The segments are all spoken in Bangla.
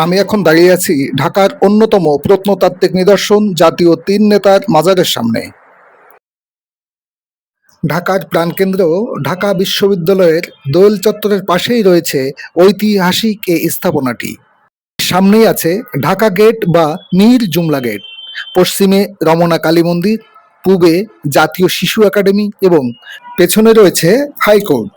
আমি এখন দাঁড়িয়ে আছি ঢাকার অন্যতম প্রত্নতাত্ত্বিক নিদর্শন জাতীয় তিন নেতার মাজারের সামনে। ঢাকার প্রাণকেন্দ্র ঢাকা বিশ্ববিদ্যালয়ের দোয়েল চত্বরের পাশেই রয়েছে ঐতিহাসিক এই স্থাপনাটি। সামনেই আছে ঢাকা গেট বা মীর জুমলা গেট, পশ্চিমে রমনা কালী মন্দির, পূবে জাতীয় শিশু একাডেমি এবং পেছনে রয়েছে হাইকোর্ট।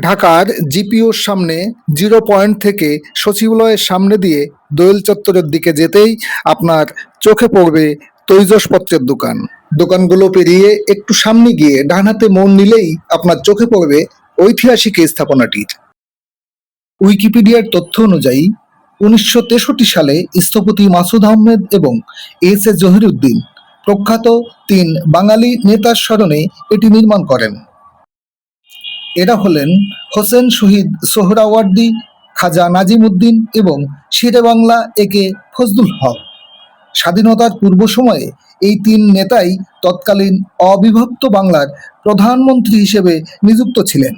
ঢাকার জিপিওর সামনে জিরো পয়েন্ট থেকে সচিবালয়ের সামনে দিয়ে দোয়েল চত্বরের দিকে যেতেই আপনার চোখে পড়বে তৈজসপত্রের দোকান। দোকানগুলো পেরিয়ে একটু সামনে গিয়ে ডান হাতে মোড় নিলেই আপনার চোখে পড়বে ঐতিহাসিক এই স্থাপনাটির। উইকিপিডিয়ার তথ্য অনুযায়ী 1963 সালে স্থপতি মাসুদ আহমেদ এবং এস জহিরুদ্দিন প্রখ্যাত তিন বাঙালি নেতার স্মরণে এটি নির্মাণ করেন। এরা হলেন হোসেন শহীদ সোহরাওয়ার্দী, খাজা নাজিমুদ্দিন এবং শেরেবাংলা একে ফজলুল হক। স্বাধীনতার পূর্ব সময়ে এই তিন নেতাই তৎকালীন অবিভক্ত বাংলার প্রধানমন্ত্রী হিসেবে নিযুক্ত ছিলেন।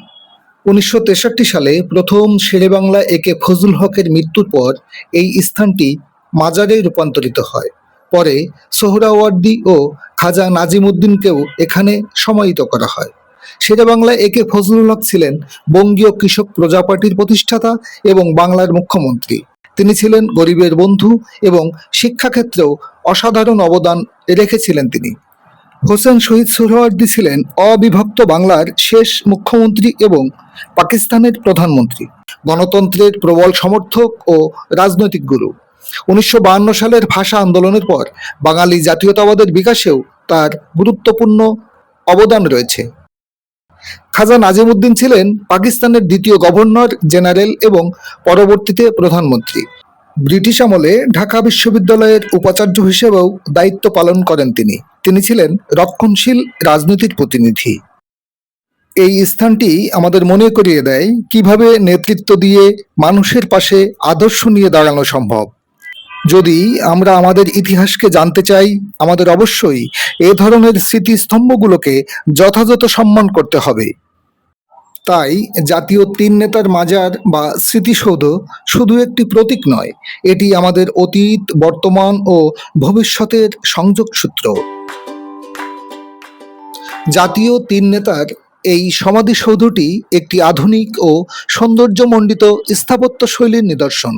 1963 সালে প্রথম শেরেবাংলা একে ফজলুল হকের মৃত্যুর পর এই স্থানটি মাজারে রূপান্তরিত হয়। পরে সোহরাওয়ার্দী ও খাজা নাজিমুদ্দিনকেও এখানে সমাহিত করা হয়। শেরেবাংলা একে ফজলুল হক ছিলেন বঙ্গীয় কৃষক প্রজা পার্টির প্রতিষ্ঠাতা এবং বাংলার মুখ্যমন্ত্রী। তিনি ছিলেন গরিবের বন্ধু এবং শিক্ষাক্ষেত্রেও অসাধারণ অবদান রেখেছিলেন তিনি। হোসেন শহীদ সোহরাওয়ার্দী ছিলেন অবিভক্ত বাংলার শেষ মুখ্যমন্ত্রী এবং পাকিস্তানের প্রধানমন্ত্রী, গণতন্ত্রের প্রবল সমর্থক ও রাজনৈতিক গুরু। 1952 সালের ভাষা আন্দোলনের পর বাঙালি জাতীয়তাবাদের বিকাশেও তার গুরুত্বপূর্ণ অবদান রয়েছে। খাজা নাজিমুদ্দিন ছিলেন পাকিস্তানের দ্বিতীয় গভর্নর জেনারেল এবং পরবর্তীতে প্রধানমন্ত্রী। ব্রিটিশ আমলে ঢাকা বিশ্ববিদ্যালয়ের উপাচার্য হিসেবেও দায়িত্ব পালন করেন তিনি। তিনি ছিলেন রক্ষণশীল রাজনীতির প্রতিনিধি। এই স্থানটি আমাদের মনে করিয়ে দেয় কিভাবে নেতৃত্ব দিয়ে মানুষের পাশে আদর্শ নিয়ে দাঁড়ানো সম্ভব। যদি আমরা আমাদের ইতিহাসকে জানতে চাই, আমাদের অবশ্যই এ ধরনের স্মৃতিস্তম্ভগুলোকে যথাযথ সম্মান করতে হবে। তাই জাতীয় তিন নেতার মাজার বা স্মৃতিসৌধ শুধু একটি প্রতীক নয়, এটি আমাদের অতীত, বর্তমান ও ভবিষ্যতের সংযোগসূত্র। জাতীয় তিন নেতার এই সমাধিসৌধটি একটি আধুনিক ও সৌন্দর্যমণ্ডিত স্থাপত্য শৈলীর নিদর্শন।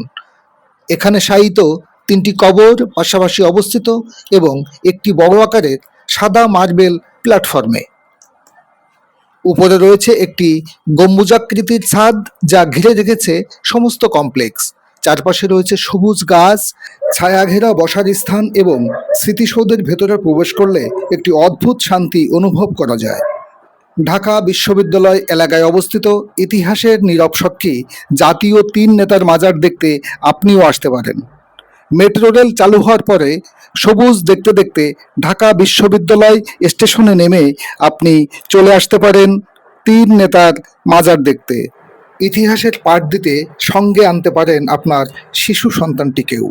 এখানে শায়িত তিনটি কবর পাশাপাশি অবস্থিত এবং একটি বড় আকারের সাদা মার্বেল প্ল্যাটফর্মে। উপরে রয়েছে একটি গম্বুজাকৃতির ছাদ যা ঘিরে রেখেছে সমস্ত কমপ্লেক্স। চারপাশে রয়েছে সবুজ গাছ, ছায়াঘেরা বসার স্থান এবং স্মৃতিসৌধের ভেতরে প্রবেশ করলে একটি অদ্ভুত শান্তি অনুভব করা যায়। ঢাকা বিশ্ববিদ্যালয় এলাকায় অবস্থিত ইতিহাসের নীরব সাক্ষী জাতীয় তিন নেতার মাজার দেখতে আপনিও আসতে পারেন। মেট্রো রেল চালু হওয়ার পরে সবুজ দেখতে দেখতে ঢাকা বিশ্ববিদ্যালয় স্টেশনে নেমে আপনি চলে আসতে পারেন তিন নেতার মাজার দেখতে। ইতিহাসের পাঠ দিতে সঙ্গে আনতে পারেন আপনার শিশু সন্তানটিকেও।